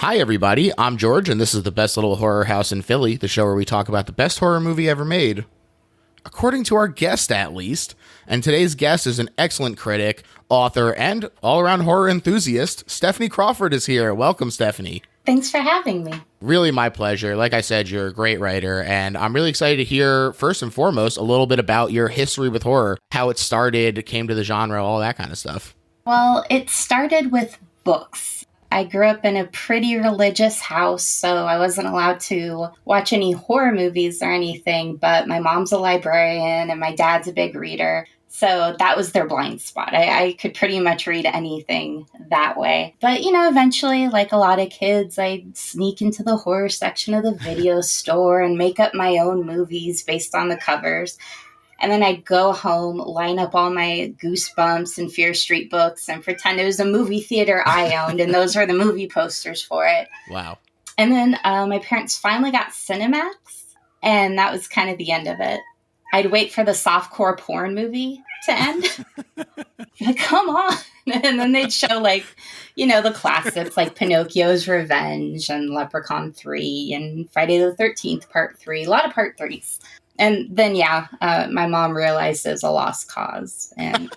Hi, everybody. I'm George, and this is the best little horror house in Philly, the show where we talk about the best horror movie ever made, according to our guest, at least. And today's guest is an excellent critic, author, and all-around horror enthusiast. Stephanie Crawford is here. Welcome, Stephanie. Thanks for having me. Really my pleasure. Like I said, you're a great writer, and I'm really excited to hear, first and foremost, a little bit about your history with horror, how it started, came to the genre, all that kind of stuff. Well, it started with books. I grew up in a pretty religious house, so I wasn't allowed to watch any horror movies or anything, but my mom's a librarian and my dad's a big reader. So that was their blind spot. I could pretty much read anything that way. But, eventually, like a lot of kids, I'd sneak into the horror section of the video store and make up my own movies based on the covers. And then I'd go home, line up all my Goosebumps and Fear Street books and pretend it was a movie theater I owned, and those were the movie posters for it. Wow. And then my parents finally got Cinemax, and that was kind of the end of it. I'd wait for the softcore porn movie to end. Like, come on. And then they'd show, the classics like Pinocchio's Revenge and Leprechaun 3 and Friday the 13th Part 3. A lot of Part 3s. And then, my mom realized it was a lost cause. And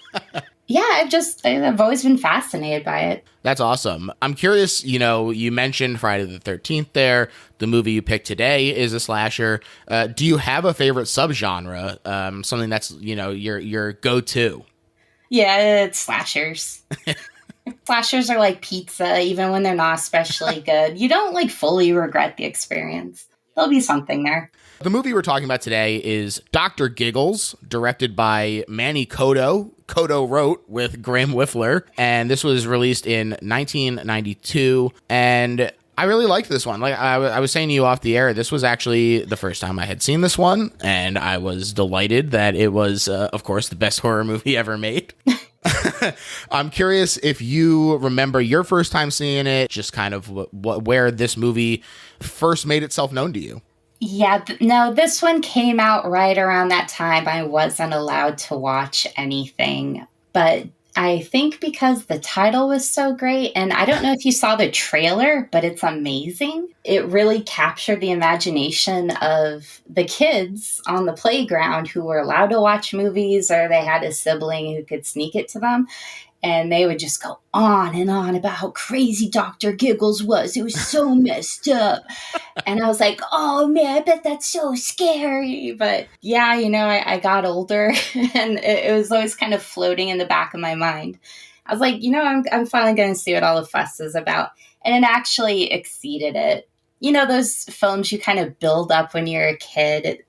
I've always been fascinated by it. That's awesome. I'm curious, you mentioned Friday the 13th there. The movie you picked today is a slasher. Do you have a favorite subgenre? Something that's, your go-to? Yeah, it's slashers. Slashers are like pizza, even when they're not especially good. You don't fully regret the experience. There'll be something there. The movie we're talking about today is Dr. Giggles, directed by Manny Coto. Coto wrote with Graham Whiffler, and this was released in 1992, and I really liked this one. Like I was saying to you off the air, this was actually the first time I had seen this one, and I was delighted that it was, of course, the best horror movie ever made. I'm curious if you remember your first time seeing it, just kind of where this movie first made itself known to you. Yeah, no, this one came out right around that time. I wasn't allowed to watch anything, but I think because the title was so great, and I don't know if you saw the trailer, but it's amazing. It really captured the imagination of the kids on the playground who were allowed to watch movies, or they had a sibling who could sneak it to them. And they would just go on and on about how crazy Dr. Giggles was. It was so messed up. And I was like, oh, man, I bet that's so scary. But yeah, I got older and it was always kind of floating in the back of my mind. I was like, I'm finally going to see what all the fuss is about. And it actually exceeded it. Those films you kind of build up when you're a kid,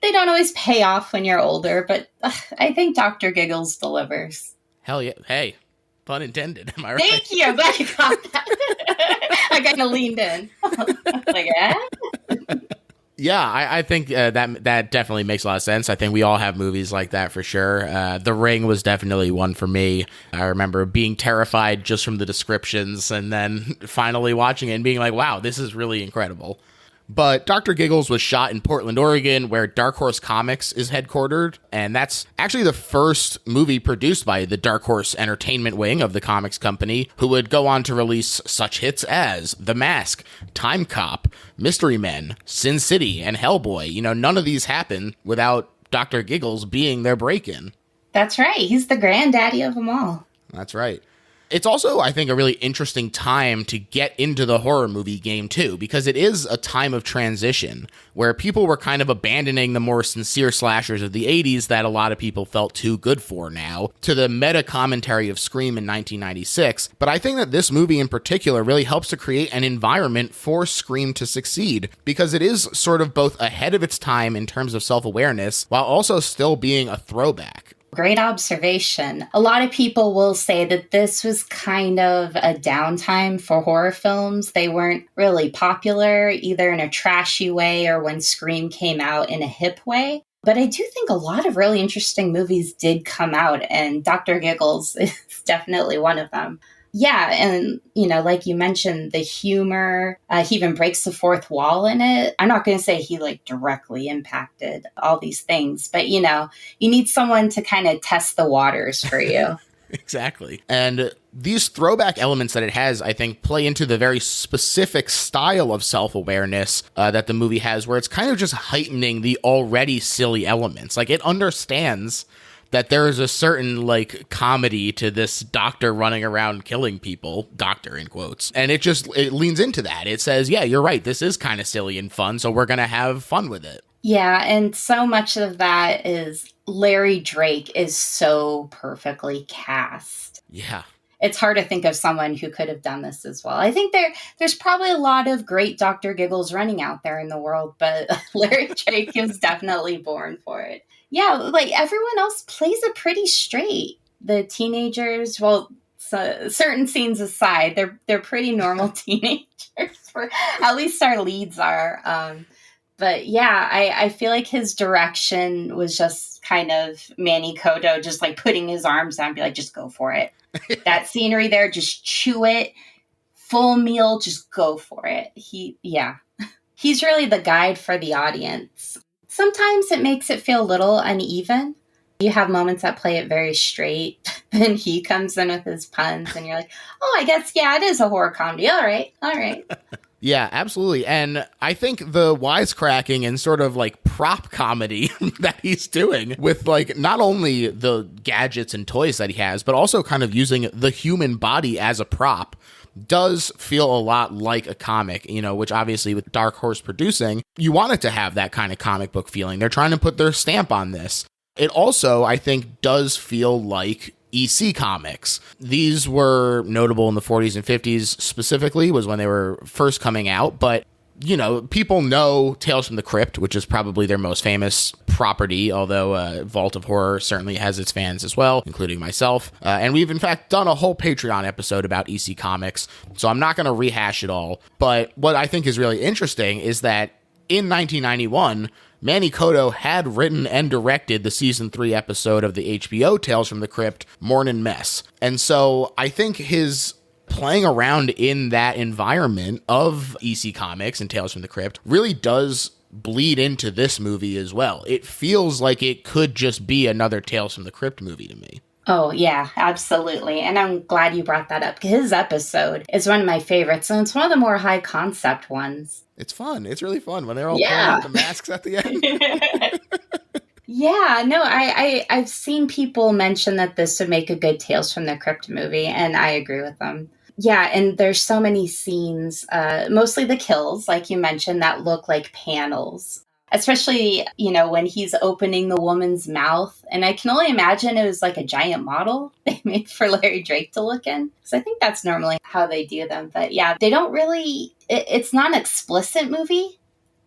they don't always pay off when you're older, but I think Dr. Giggles delivers. Hell yeah. Hey, pun intended. Am I right? Thank you. I'm glad you got that. I kind of leaned in. Like, Yeah, I think that definitely makes a lot of sense. I think we all have movies like that for sure. The Ring was definitely one for me. I remember being terrified just from the descriptions and then finally watching it and being like, wow, this is really incredible. But Dr. Giggles was shot in Portland, Oregon, where Dark Horse Comics is headquartered. And that's actually the first movie produced by the Dark Horse Entertainment wing of the comics company, who would go on to release such hits as The Mask, Time Cop, Mystery Men, Sin City, and Hellboy. None of these happened without Dr. Giggles being their break-in. That's right. He's the granddaddy of them all. That's right. It's also, I think, a really interesting time to get into the horror movie game, too, because it is a time of transition where people were kind of abandoning the more sincere slashers of the 80s that a lot of people felt too good for now to the meta commentary of Scream in 1996. But I think that this movie in particular really helps to create an environment for Scream to succeed because it is sort of both ahead of its time in terms of self-awareness while also still being a throwback. Great observation. A lot of people will say that this was kind of a downtime for horror films. They weren't really popular either in a trashy way or when Scream came out in a hip way. But I do think a lot of really interesting movies did come out, and Dr. Giggles is definitely one of them. Yeah, and, like you mentioned, the humor, he even breaks the fourth wall in it. I'm not going to say he, directly impacted all these things, but, you need someone to kind of test the waters for you. Exactly. And these throwback elements that it has, I think, play into the very specific style of self-awareness that the movie has, where it's kind of just heightening the already silly elements. Like, it understands that there is a certain, like, comedy to this doctor running around killing people, doctor in quotes, and it leans into that. It says, yeah, you're right, this is kind of silly and fun, so we're gonna have fun with it. Yeah, and so much of that is Larry Drake is so perfectly cast. Yeah. It's hard to think of someone who could have done this as well. I think there's probably a lot of great Dr. Giggles running out there in the world, but Larry Drake was definitely born for it. Yeah, like everyone else plays it pretty straight. The teenagers, well, so, certain scenes aside, they're pretty normal teenagers. For at least our leads are. But yeah, I feel like his direction was just kind of Manny Kodo just like putting his arms down and be like, just go for it. That scenery there, just chew it. Full meal, just go for it. He's really the guide for the audience. Sometimes it makes it feel a little uneven. You have moments that play it very straight, and he comes in with his puns, and you're like, oh, I guess, yeah, it is a horror comedy. All right. Yeah, absolutely. And I think the wisecracking and sort of like prop comedy that he's doing with like not only the gadgets and toys that he has, but also kind of using the human body as a prop does feel a lot like a comic, which obviously with Dark Horse producing, you want it to have that kind of comic book feeling. They're trying to put their stamp on this. It also, I think, does feel like EC comics. These were notable in the 40s and 50s specifically, was when they were first coming out, but people know Tales from the Crypt, which is probably their most famous property, although Vault of Horror certainly has its fans as well, including myself. And we've, in fact, done a whole Patreon episode about EC Comics, so I'm not going to rehash it all. But what I think is really interesting is that in 1991, Manny Kodo had written and directed the season 3 episode of the HBO Tales from the Crypt, Mornin' Mess. And so I think his playing around in that environment of EC Comics and Tales from the Crypt really does bleed into this movie as well. It feels like it could just be another Tales from the Crypt movie to me. Oh, yeah, absolutely. And I'm glad you brought that up. His episode is one of my favorites, and it's one of the more high concept ones. It's fun. It's really fun when they're all pulling out the masks at the end. Yeah, no, I've seen people mention that this would make a good Tales from the Crypt movie, and I agree with them. Yeah, and there's so many scenes, mostly the kills, like you mentioned, that look like panels. Especially, when he's opening the woman's mouth. And I can only imagine it was like a giant model they made for Larry Drake to look in. So I think that's normally how they do them. But yeah, they don't really, it's not an explicit movie.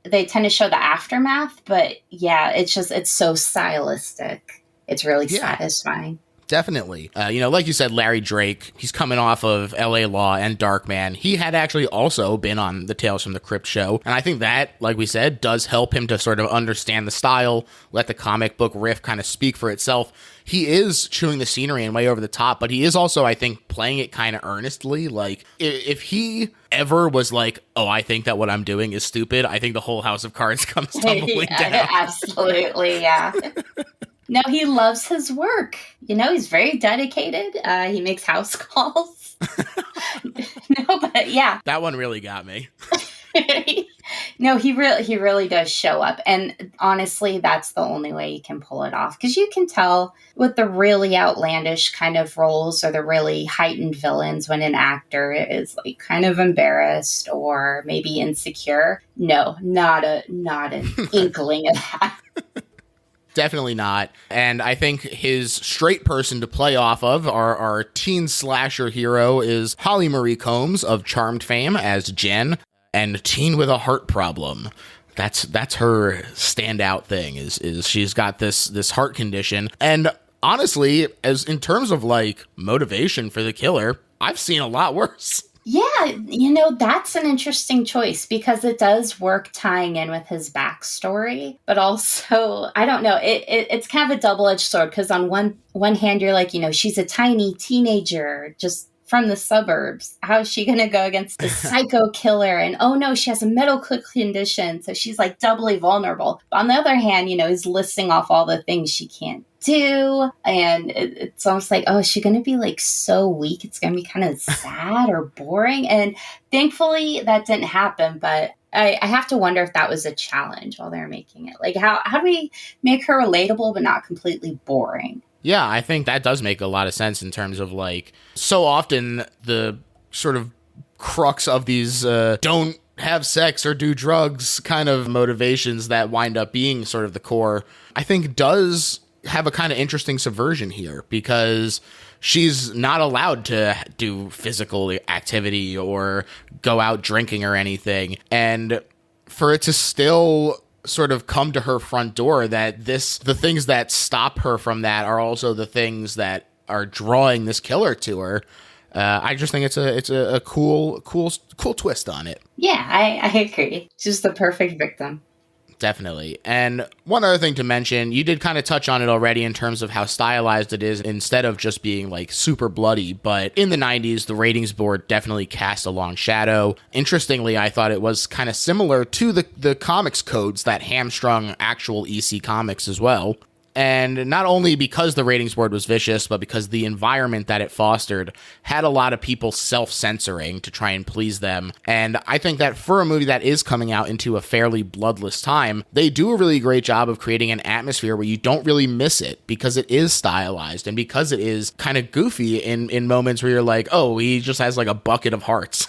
They tend to show the aftermath. But yeah, it's so stylistic. It's really satisfying. Definitely. Like you said, Larry Drake, he's coming off of LA Law and Darkman. He had actually also been on the Tales from the Crypt show. And I think that, like we said, does help him to sort of understand the style, let the comic book riff kind of speak for itself. He is chewing the scenery and way over the top, but he is also, I think, playing it kind of earnestly. Like, if he ever was like, oh, I think that what I'm doing is stupid, I think the whole House of Cards comes tumbling down. Absolutely, yeah. No, he loves his work. He's very dedicated. He makes house calls. No, but yeah. That one really got me. No, he really does show up. And honestly, that's the only way you can pull it off. Because you can tell with the really outlandish kind of roles or the really heightened villains when an actor is like kind of embarrassed or maybe insecure. No, not an inkling of that. Definitely not. And I think his straight person to play off of, our teen slasher hero, is Holly Marie Combs of Charmed fame as Jen, and teen with a heart problem. That's her standout thing, is she's got this heart condition. And honestly, as in terms of like motivation for the killer, I've seen a lot worse. Yeah, that's an interesting choice because it does work tying in with his backstory, but also, I don't know, it's kind of a double-edged sword because on one hand, you're like, she's a tiny teenager just from the suburbs. How is she going to go against this psycho killer? And oh no, she has a medical condition, so she's like doubly vulnerable. But on the other hand, he's listing off all the things she can't do, and it's almost like, oh, is she going to be like so weak? It's going to be kind of sad or boring. And thankfully that didn't happen, but I have to wonder if that was a challenge while they're making it. Like, how do we make her relatable but not completely boring? Yeah, I think that does make a lot of sense in terms of, like, so often the sort of crux of these don't have sex or do drugs kind of motivations that wind up being sort of the core, I think does have a kind of interesting subversion here, because she's not allowed to do physical activity or go out drinking or anything. And for it to still sort of come to her front door that the things that stop her from that are also the things that are drawing this killer to her. I just think it's a cool twist on it. Yeah, I agree. She's the perfect victim. Definitely. And one other thing to mention, you did kind of touch on it already in terms of how stylized it is instead of just being like super bloody. But in the 90s, the ratings board definitely cast a long shadow. Interestingly, I thought it was kind of similar to the comics codes that hamstrung actual EC comics as well. And not only because the ratings board was vicious, but because the environment that it fostered had a lot of people self-censoring to try and please them. And I think that for a movie that is coming out into a fairly bloodless time, they do a really great job of creating an atmosphere where you don't really miss it because it is stylized and because it is kind of goofy in moments where you're like, oh, he just has like a bucket of hearts.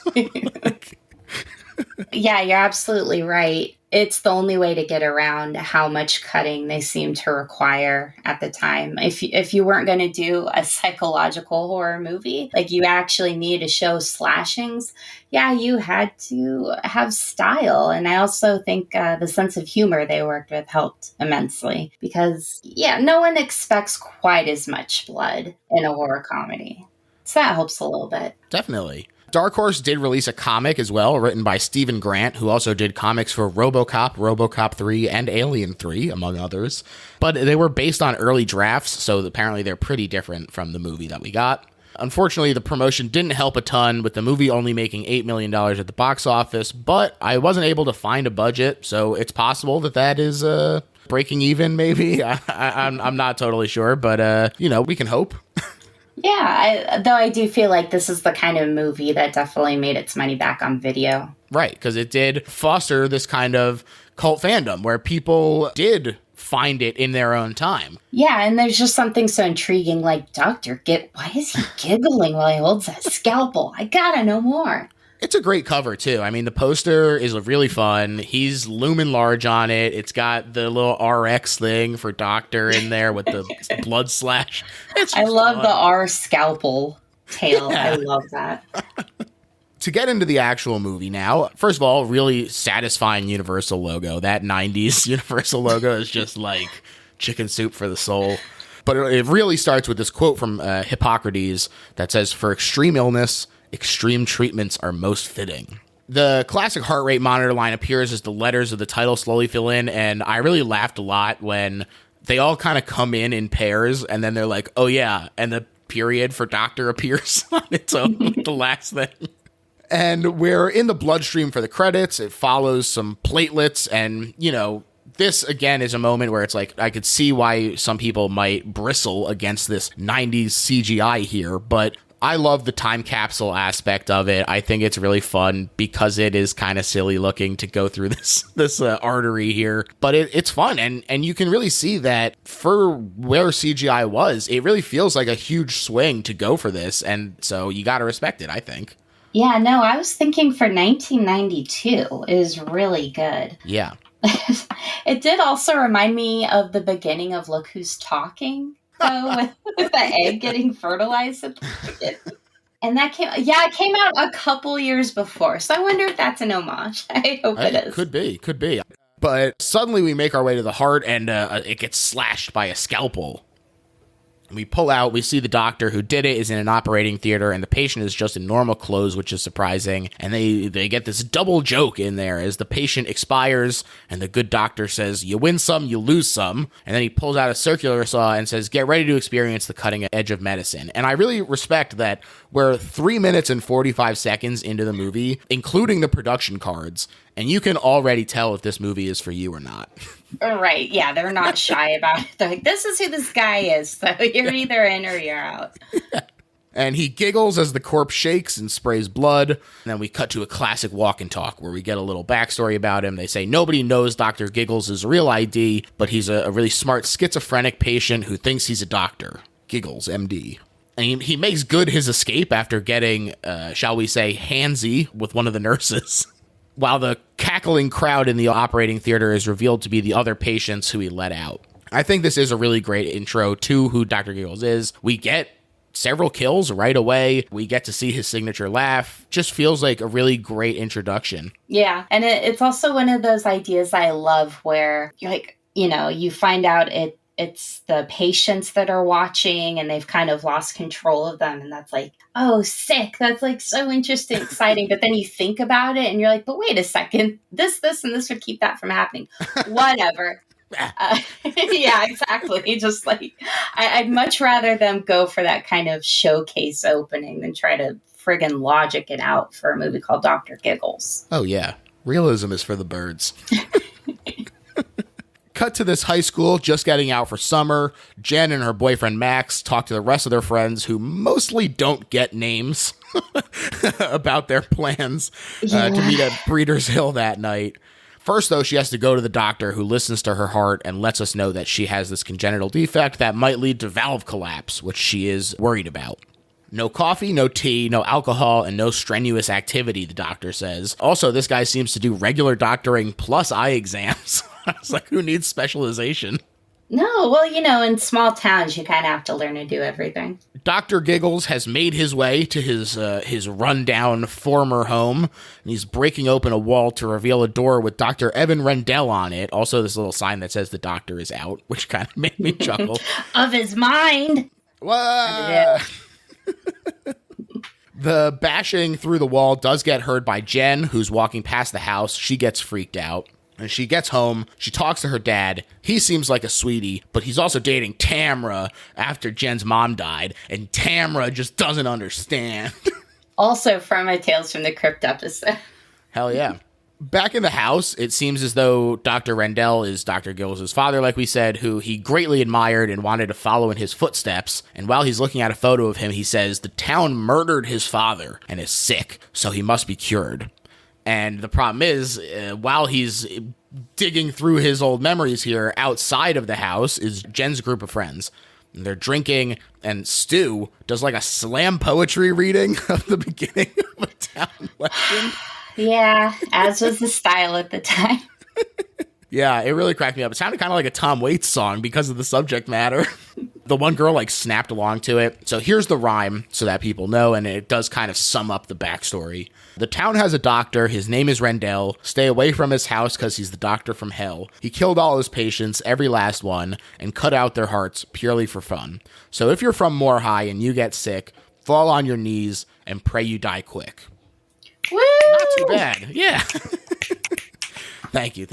Yeah, you're absolutely right. It's the only way to get around how much cutting they seem to require at the time. If you weren't going to do a psychological horror movie, like you actually needed to show slashings, yeah, you had to have style. And I also think the sense of humor they worked with helped immensely because, yeah, no one expects quite as much blood in a horror comedy. So that helps a little bit. Definitely. Dark Horse did release a comic as well, written by Stephen Grant, who also did comics for RoboCop, RoboCop 3, and Alien 3, among others. But they were based on early drafts, so apparently they're pretty different from the movie that we got. Unfortunately, the promotion didn't help a ton, with the movie only making $8 million at the box office, but I wasn't able to find a budget, so it's possible that is breaking even, maybe? I'm not totally sure, but, we can hope. Yeah, though I do feel like this is the kind of movie that definitely made its money back on video. Right, because it did foster this kind of cult fandom where people did find it in their own time. Yeah, and there's just something so intriguing like, why is he giggling while he holds that scalpel? I gotta know more. It's a great cover, too. I mean, the poster is really fun. He's looming large on it. It's got the little RX thing for Doctor in there with the blood slash. I love fun. The R scalpel tail. Yeah. I love that. To get into the actual movie now, first of all, really satisfying Universal logo. That 90s Universal logo is just like chicken soup for the soul. But it really starts with this quote from Hippocrates that says, "For extreme illness, extreme treatments are most fitting." The classic heart rate monitor line appears as the letters of the title slowly fill in, and I really laughed a lot when they all kind of come in pairs, and then they're like, oh yeah, and the period for Doctor appears on its own, the last thing. And we're in the bloodstream for the credits. It follows some platelets, and, this, again, is a moment where it's like, I could see why some people might bristle against this 90s CGI here, but I love the time capsule aspect of it. I think it's really fun because it is kind of silly looking to go through this artery here, but it's fun. And you can really see that for where CGI was, it really feels like a huge swing to go for this. And so you got to respect it, I think. Yeah, no, I was thinking for 1992 is really good. Yeah. It did also remind me of the beginning of Look Who's Talking. With the egg getting fertilized. And it came out a couple years before. So I wonder if that's an homage. I hope it is. Could be. But suddenly we make our way to the heart and it gets slashed by a scalpel. We pull out, we see the doctor who did it is in an operating theater, and the patient is just in normal clothes, which is surprising. And they get this double joke in there as the patient expires, and the good doctor says, you win some, you lose some. And then he pulls out a circular saw and says, get ready to experience the cutting edge of medicine. And I really respect that we're 3 minutes and 45 seconds into the movie, including the production cards, and you can already tell if this movie is for you or not. Right. Yeah, they're not shy about it. They're like, this is who this guy is, so you're either in or you're out. And he giggles as the corpse shakes and sprays blood. And then we cut to a classic walk and talk where we get a little backstory about him. They say nobody knows Dr. Giggles' real ID, but he's a really smart schizophrenic patient who thinks he's a doctor. Giggles, MD. And he makes good his escape after getting, shall we say, handsy with one of the nurses. While the cackling crowd in the operating theater is revealed to be the other patients who he let out. I think this is a really great intro to who Dr. Giggles is. We get several kills right away. We get to see his signature laugh. Just feels like a really great introduction. Yeah, and it's also one of those ideas I love where you're like, you find out it's the patients that are watching and they've kind of lost control of them. And that's like, oh, sick. That's like so interesting, exciting. But then you think about it and you're like, but wait a second, this, and this would keep that from happening. Whatever. Yeah, exactly. Just like, I'd much rather them go for that kind of showcase opening than try to friggin' logic it out for a movie called Dr. Giggles. Oh, yeah. Realism is for the birds. Cut to this high school just getting out for summer. Jen and her boyfriend Max talk to the rest of their friends who mostly don't get names about their plans to meet at Breeders Hill that night. First, though, she has to go to the doctor who listens to her heart and lets us know that she has this congenital defect that might lead to valve collapse, which she is worried about. No coffee, no tea, no alcohol, and no strenuous activity, the doctor says. Also, this guy seems to do regular doctoring plus eye exams. I was like, who needs specialization? No, well, in small towns, you kind of have to learn to do everything. Dr. Giggles has made his way to his rundown former home, and he's breaking open a wall to reveal a door with Dr. Evan Rendell on it. Also, this little sign that says the doctor is out, which kind of made me chuckle. Of his mind. What? The bashing through the wall does get heard by Jen, who's walking past the house. She gets freaked out. And she gets home, she talks to her dad. He seems like a sweetie, but he's also dating Tamra after Jen's mom died, and Tamra just doesn't understand. Also from a Tales from the Crypt episode. Hell yeah. Back in the house, it seems as though Dr. Rendell is Dr. Giggles' father, like we said, who he greatly admired and wanted to follow in his footsteps. And while he's looking at a photo of him, he says the town murdered his father and is sick, so he must be cured. And the problem is, while he's digging through his old memories here, outside of the house is Jen's group of friends. And they're drinking, and Stu does like a slam poetry reading of the beginning of a town legend. Yeah, as was the style at the time. Yeah, it really cracked me up. It sounded kind of like a Tom Waits song because of the subject matter. The one girl snapped along to it. So here's the rhyme so that people know, and it does kind of sum up the backstory. The town has a doctor. His name is Rendell. Stay away from his house because he's the doctor from hell. He killed all his patients, every last one, and cut out their hearts purely for fun. So if you're from Moore High and you get sick, fall on your knees and pray you die quick. Woo! Not too bad. Yeah. Thank you.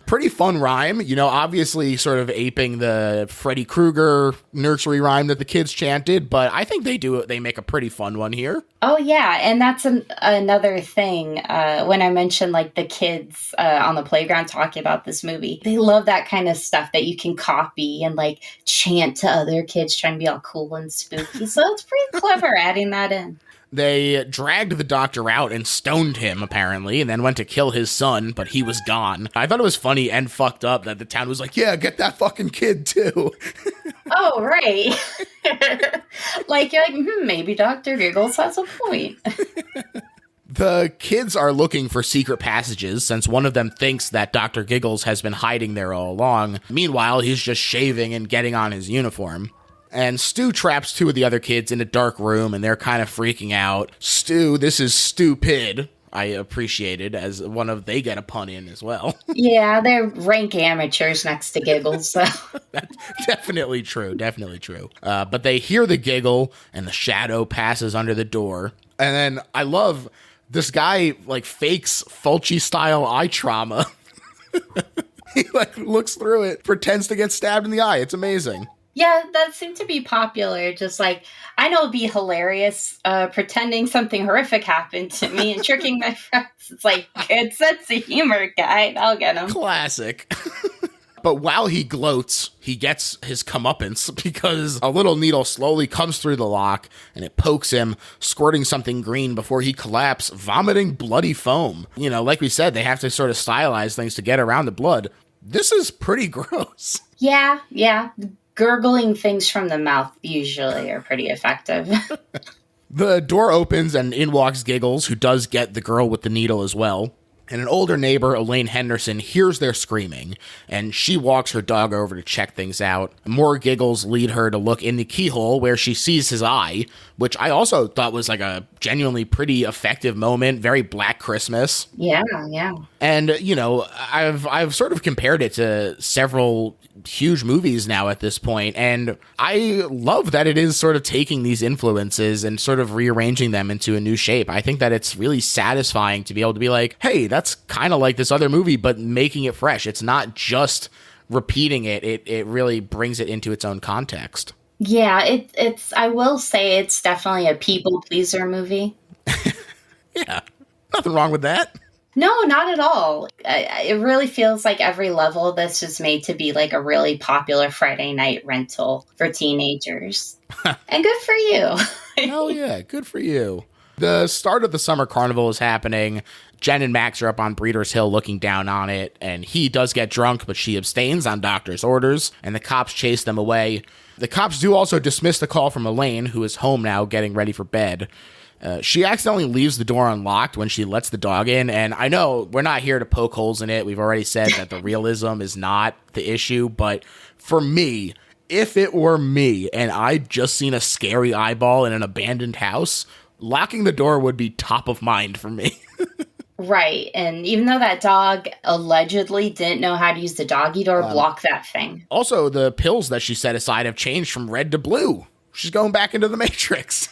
Pretty fun rhyme, obviously sort of aping the Freddy Krueger nursery rhyme that the kids chanted, but I think they make a pretty fun one here. Oh, yeah, and that's another thing. When I mentioned, the kids on the playground talking about this movie, they love that kind of stuff that you can copy and, chant to other kids trying to be all cool and spooky, so it's pretty clever adding that in. They dragged the doctor out and stoned him, apparently, and then went to kill his son, but he was gone. I thought it was funny and fucked up that the town was like, yeah, get that fucking kid, too. Oh, right. You're like, maybe Dr. Giggles has a point. The kids are looking for secret passages since one of them thinks that Dr. Giggles has been hiding there all along. Meanwhile, he's just shaving and getting on his uniform. And Stu traps two of the other kids in a dark room, and they're kind of freaking out. Stu, this is stupid. I appreciated as one of they get a pun in as well. Yeah, they're rank amateurs next to Giggles, so. That's definitely true. Definitely true. But they hear the giggle and the shadow passes under the door. And then I love this guy like fakes Fulci style eye trauma. He like looks through it, pretends to get stabbed in the eye. It's amazing. Yeah, that seemed to be popular. Just like, I know it'd be hilarious pretending something horrific happened to me and tricking my friends. It's like, good sense of humor, guy. I'll get him. Classic. But while he gloats, he gets his comeuppance because a little needle slowly comes through the lock and it pokes him, squirting something green before he collapses, vomiting bloody foam. You know, like we said, they have to sort of stylize things to get around the blood. This is pretty gross. Yeah. Gurgling things from the mouth usually are pretty effective. The door opens and in walks Giggles, who does get the girl with the needle as well. And an older neighbor, Elaine Henderson, hears their screaming, and she walks her dog over to check things out. More giggles lead her to look in the keyhole where she sees his eye, which I also thought was like a genuinely pretty effective moment, very Black Christmas. Yeah. And, you know, I've sort of compared it to several huge movies now at this point, and I love that it is sort of taking these influences and sort of rearranging them into a new shape. I think that it's really satisfying to be able to be like, hey, that's kind of like this other movie, but making it fresh. It's not just repeating it. It really brings it into its own context. Yeah, it's I will say it's definitely a people pleaser movie. Yeah, nothing wrong with that. No, not at all. It really feels like every level of this is made to be like a really popular Friday night rental for teenagers. And good for you. Hell yeah, good for you. The start of the summer carnival is happening. Jen and Max are up on Breeders' Hill looking down on it, and he does get drunk, but she abstains on doctor's orders, and the cops chase them away. The cops do also dismiss the call from Elaine, who is home now getting ready for bed. She accidentally leaves the door unlocked when she lets the dog in, and I know we're not here to poke holes in it. We've already said that the realism is not the issue, but for me, if it were me and I'd just seen a scary eyeball in an abandoned house, locking the door would be top of mind for me. Right. And even though that dog allegedly didn't know how to use the doggy door, block that thing. Also, the pills that she set aside have changed from red to blue. She's going back into the Matrix.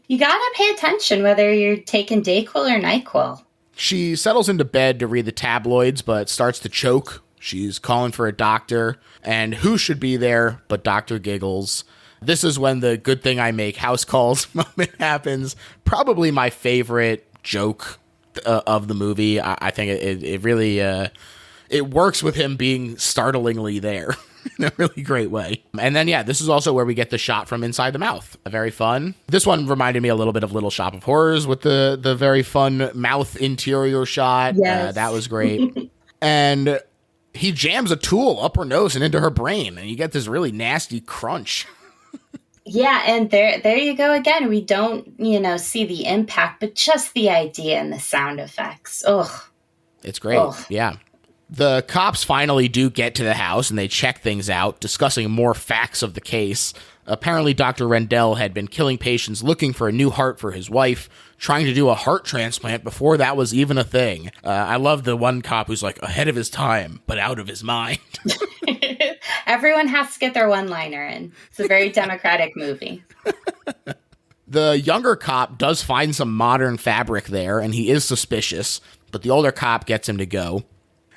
You gotta pay attention whether you're taking Dayquil or NyQuil. She settles into bed to read the tabloids, but starts to choke. She's calling for a doctor, and who should be there but Dr. Giggles. This is when the good thing I make house calls moment happens. Probably my favorite joke of the movie. I think it really it works with him being startlingly there in a really great way. And then, yeah, this is also where we get the shot from inside the mouth. Very fun. This one reminded me a little bit of Little Shop of Horrors with the very fun mouth interior shot. Yes. That was great. And he jams a tool up her nose and into her brain, and you get this really nasty crunch. Yeah, and there you go again. We don't, see the impact, but just the idea and the sound effects. Ugh. It's great. Ugh. Yeah. The cops finally do get to the house and they check things out, discussing more facts of the case. Apparently, Dr. Rendell had been killing patients looking for a new heart for his wife, trying to do a heart transplant before that was even a thing. I love the one cop who's like ahead of his time, but out of his mind. Everyone has to get their one-liner in. It's a very democratic movie. The younger cop does find some modern fabric there, and he is suspicious, but the older cop gets him to go.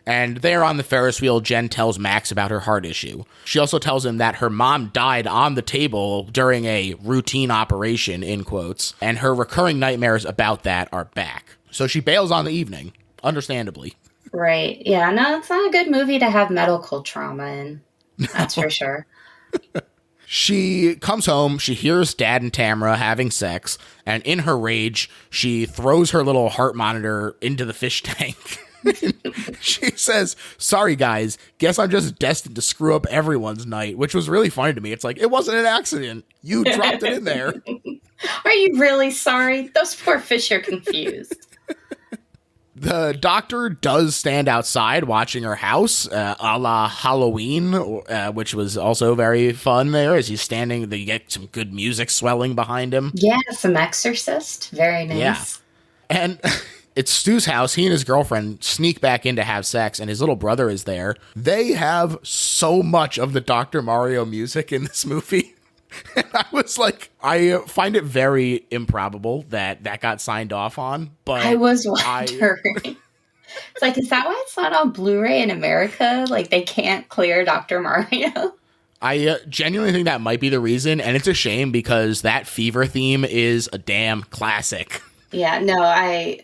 And there on the Ferris wheel, Jen tells Max about her heart issue. She also tells him that her mom died on the table during a routine operation, in quotes, and her recurring nightmares about that are back. So she bails on the evening, understandably. Right. Yeah, no, it's not a good movie to have medical trauma in. That's for sure. She comes home, she hears Dad and Tamara having sex, and in her rage, she throws her little heart monitor into the fish tank. She says, "Sorry guys, guess I'm just destined to screw up everyone's night," which was really funny to me. It's like, it wasn't an accident. You dropped it in there. Are you really sorry? Those poor fish are confused. The doctor does stand outside watching her house, a la Halloween, which was also very fun there as he's standing. You get some good music swelling behind him. Yeah, some Exorcist. Very nice. Yeah. And It's Stu's house. He and his girlfriend sneak back in to have sex, and his little brother is there. They have so much of the Dr. Mario music in this movie. And I was like, I find it very improbable that that got signed off on. But I was wondering. It's like, is that why it's not on Blu-ray in America? Like, they can't clear Dr. Mario? I genuinely think that might be the reason, and it's a shame because that fever theme is a damn classic. Yeah, no,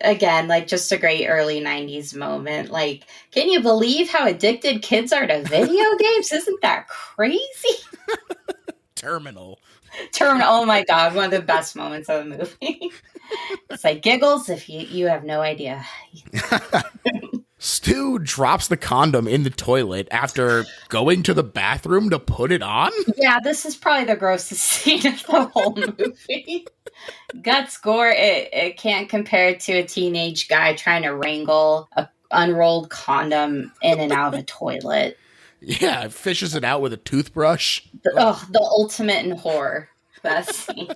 again, like, just a great early 90s moment. Like, can you believe how addicted kids are to video games? Isn't that crazy? Terminal. Oh my God, one of the best moments of the movie. It's like Giggles, if you have no idea. Stu drops the condom in the toilet after going to the bathroom to put it on? Yeah, this is probably the grossest scene of the whole movie. Guts, gore, it can't compare to a teenage guy trying to wrangle a unrolled condom in and out of a toilet. Yeah, fishes it out with a toothbrush. The ultimate in horror. That scene.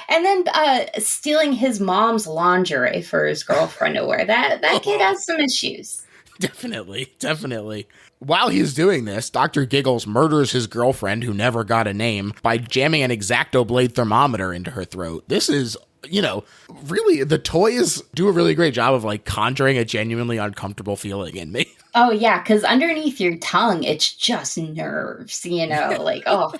And then stealing his mom's lingerie for his girlfriend to wear. That kid has some issues. Definitely. While he's doing this, Dr. Giggles murders his girlfriend, who never got a name, by jamming an X-Acto blade thermometer into her throat. This is, really, the toys do a really great job of, like, conjuring a genuinely uncomfortable feeling in me. Oh, yeah, because underneath your tongue, it's just nerves, like, oh.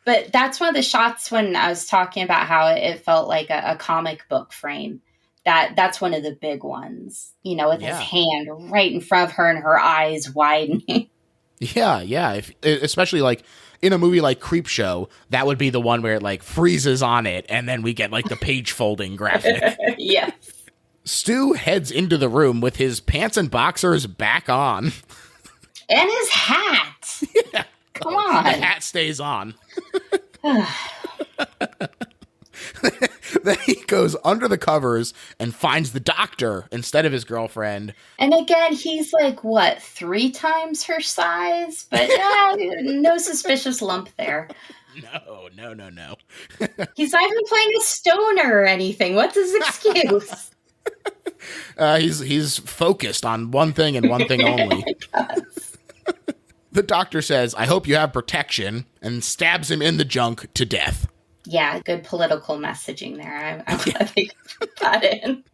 But that's one of the shots when I was talking about how it felt like a comic book frame. That's one of the big ones, with his hand right in front of her and her eyes widening. Yeah. Especially like in a movie like Creepshow, that would be the one where it like freezes on it and then we get like the page folding graphic. Yes. Stu heads into the room with his pants and boxers back on. And his hat. Yeah. Come on. The hat stays on. Then he goes under the covers and finds the doctor instead of his girlfriend. And again, he's like, 3 times her size? But no suspicious lump there. No. He's not even playing a stoner or anything. What's his excuse? He's focused on one thing and one thing only. The doctor says, "I hope you have protection," and stabs him in the junk to death. Yeah, good political messaging there. I'm glad they put that in.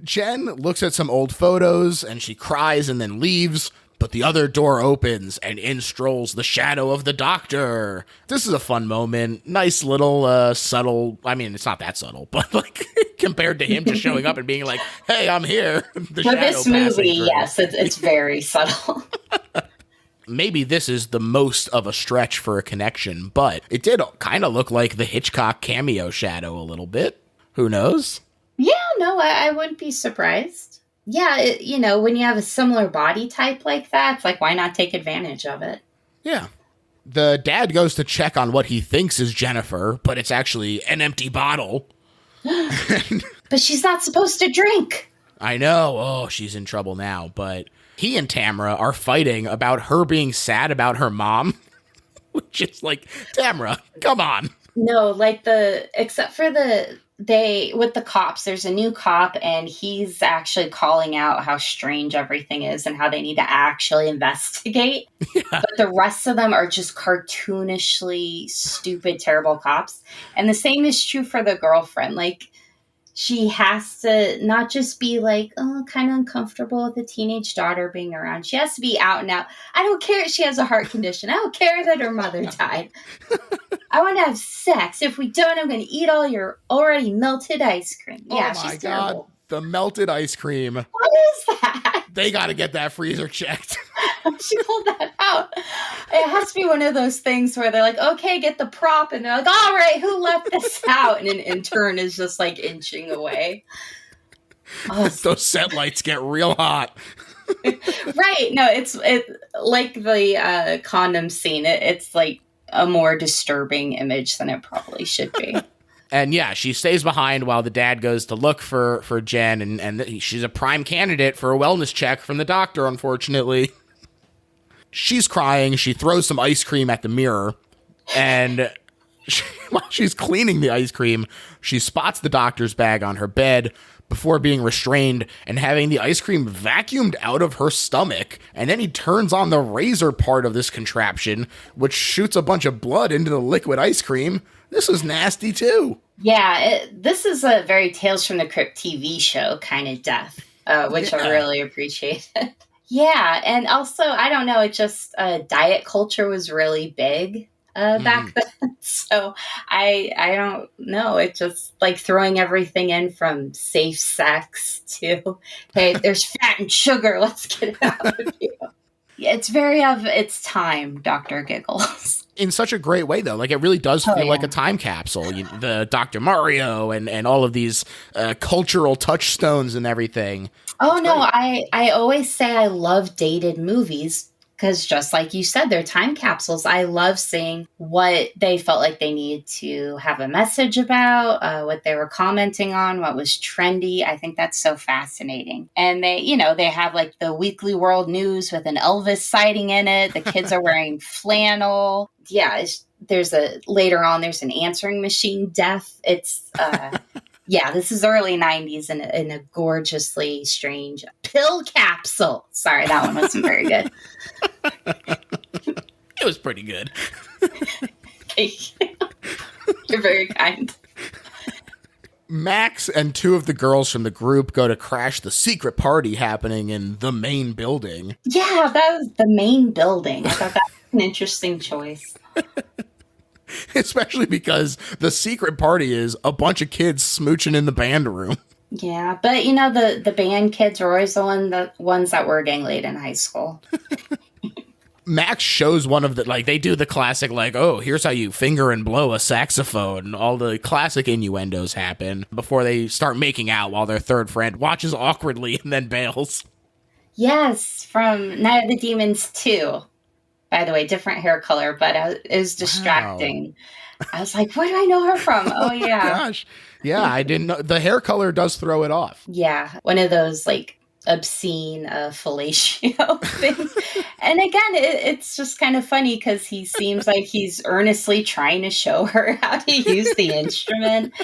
Jen looks at some old photos and she cries and then leaves, but the other door opens and in strolls the shadow of the doctor. This is a fun moment. Nice little subtle, I mean, it's not that subtle, but like compared to him just showing up and being like, "Hey, I'm here." For this movie, yes, it's very subtle. Maybe this is the most of a stretch for a connection, but it did kind of look like the Hitchcock cameo shadow a little bit. Who knows? Yeah, no, I wouldn't be surprised. Yeah, when you have a similar body type like that, it's like, why not take advantage of it? Yeah. The dad goes to check on what he thinks is Jennifer, but it's actually an empty bottle. But she's not supposed to drink. I know. Oh, she's in trouble now, but he and Tamara are fighting about her being sad about her mom, which is like, Tamara, come on. No, like except for with the cops, there's a new cop and he's actually calling out how strange everything is and how they need to actually investigate. Yeah. But the rest of them are just cartoonishly stupid, terrible cops. And the same is true for the girlfriend. Like, she has to not just be like, kind of uncomfortable with a teenage daughter being around. She has to be out and out. I don't care if she has a heart condition. I don't care that her mother died. I want to have sex. If we don't, I'm going to eat all your already melted ice cream. Yeah, oh my she's God. terrible. The melted ice cream. What is that? They got to get that freezer checked. She pulled that out. It has to be one of those things where they're like, okay, get the prop. And they're like, all right, who left this out? And an intern is just like inching away. Oh, those set lights get real hot. Right. No, it's like the condom scene. It's like a more disturbing image than it probably should be. And yeah, she stays behind while the dad goes to look for Jen, and she's a prime candidate for a wellness check from the doctor, unfortunately. She's crying. She throws some ice cream at the mirror, and While she's cleaning the ice cream, she spots the doctor's bag on her bed before being restrained and having the ice cream vacuumed out of her stomach. And then he turns on the razor part of this contraption, which shoots a bunch of blood into the liquid ice cream. This is nasty too. Yeah, this is a very Tales from the Crypt TV show kind of death, which I really appreciated. Yeah, and also, I don't know, it just, diet culture was really big back then. So I don't know, it just like throwing everything in from safe sex to, hey, there's fat and sugar, let's get it out of you. Yeah, it's very of its time, Dr. Giggles. In such a great way, though. Like, it really does feel like a time capsule. The Dr. Mario and all of these cultural touchstones and everything. Oh, no, I always say I love dated movies because just like you said, they're time capsules. I love seeing what they felt like they needed to have a message about, what they were commenting on, what was trendy. I think that's so fascinating. And they have like the Weekly World News with an Elvis sighting in it. The kids are wearing flannel. Yeah, later on, there's an answering machine death. It's, yeah, this is early 90s in a gorgeously strange pill capsule. Sorry, that one wasn't very good. It was pretty good. You're very kind. Max and two of the girls from the group go to crash the secret party happening in the main building. Yeah, that was the main building. I thought that was an interesting choice. Especially because the secret party is a bunch of kids smooching in the band room. Yeah, but the band kids were always the ones that were getting laid in high school. Max shows one of they do the classic, oh, here's how you finger and blow a saxophone. All the classic innuendos happen before they start making out while their third friend watches awkwardly and then bails. Yes, from Night of the Demons 2. By the way, different hair color, but it was distracting. Wow. I was like, where do I know her from? Oh, yeah. Gosh. Yeah, I didn't know. The hair color does throw it off. Yeah, one of those, obscene fellatio things. And again, it's just kind of funny because he seems like he's earnestly trying to show her how to use the instrument.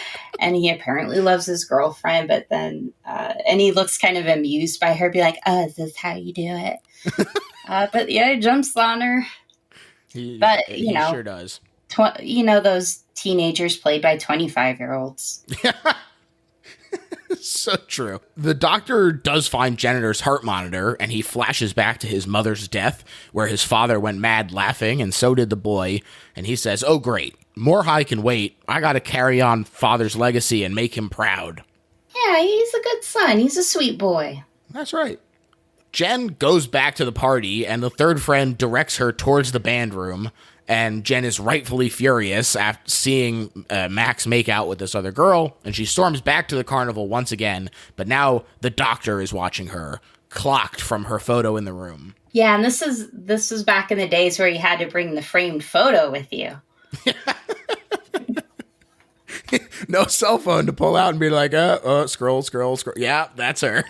And he apparently loves his girlfriend, but then, and he looks kind of amused by her, be like, oh, is this how you do it? But yeah, he jumps on her. He sure does. Those teenagers played by 25-year-olds. So true. The doctor does find Janitor's heart monitor, and he flashes back to his mother's death, where his father went mad laughing, and so did the boy. And he says, oh, great. More high can wait. I gotta carry on father's legacy and make him proud. Yeah, he's a good son. He's a sweet boy. That's right. Jen goes back to the party, and the third friend directs her towards the band room. And Jen is rightfully furious after seeing Max make out with this other girl, and she storms back to the carnival once again, but now the doctor is watching her, clocked from her photo in the room. Yeah, and this is back in the days where you had to bring the framed photo with you. No cell phone to pull out and be like, scroll. Yeah, that's her.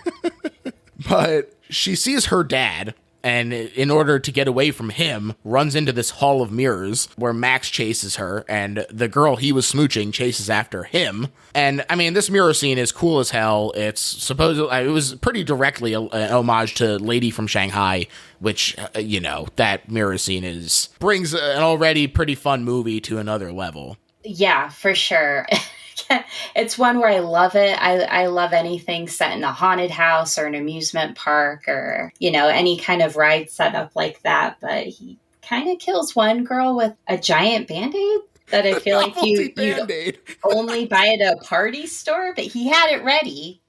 But she sees her dad, and in order to get away from him, runs into this hall of mirrors where Max chases her, and the girl he was smooching chases after him. And, I mean, this mirror scene is cool as hell. It's supposedly, it was pretty directly an homage to Lady from Shanghai, which, that mirror scene brings an already pretty fun movie to another level. Yeah, for sure. It's one where I love it. I love anything set in a haunted house or an amusement park or, any kind of ride set up like that. But he kind of kills one girl with a giant Band-Aid that I feel like you only buy at a party store, but he had it ready,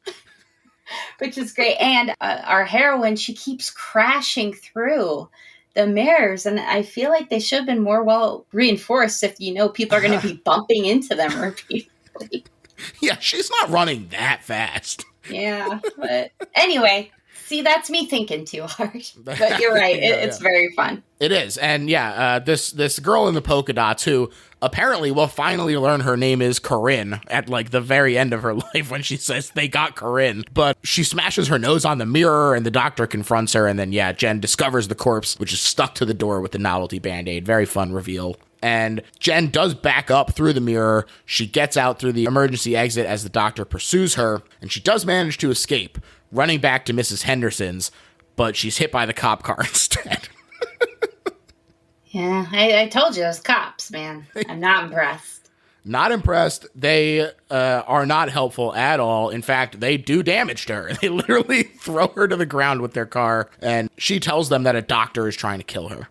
which is great. And our heroine, she keeps crashing through the mirrors, and I feel like they should have been more well reinforced if people are going to be bumping into them repeatedly. Yeah, she's not running that fast. Yeah, but anyway, see, that's me thinking too hard. But you're right, it's very fun. It is, and this girl in the polka dots who apparently will finally learn her name is Corinne at the very end of her life when she says they got Corinne. But she smashes her nose on the mirror, and the doctor confronts her, and then Jen discovers the corpse, which is stuck to the door with the novelty Band-Aid. Very fun reveal. And Jen does back up through the mirror. She gets out through the emergency exit as the doctor pursues her, and she does manage to escape, running back to Mrs. Henderson's, but she's hit by the cop car instead. Yeah, I told you, those cops, man. I'm not impressed. Not impressed. They are not helpful at all. In fact, they do damage to her. They literally throw her to the ground with their car, and she tells them that a doctor is trying to kill her.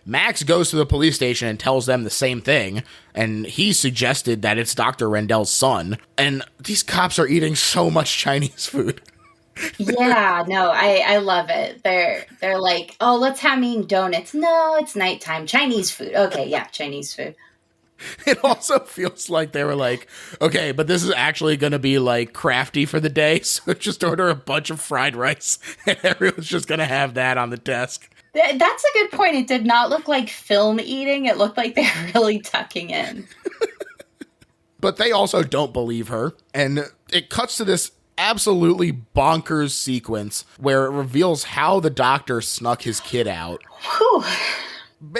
Max goes to the police station and tells them the same thing, and he suggested that it's Dr. Rendell's son, and these cops are eating so much Chinese food. Yeah, no, I love it. They're like, oh, let's have me donuts. No, it's nighttime. Chinese food. Okay, yeah, Chinese food. It also feels like they were like, okay, but this is actually going to be like crafty for the day, so just order a bunch of fried rice, and everyone's just going to have that on the desk. That's a good point. It did not look like film eating. It looked like they were really tucking in. But they also don't believe her. And it cuts to this absolutely bonkers sequence where it reveals how the doctor snuck his kid out. Whew.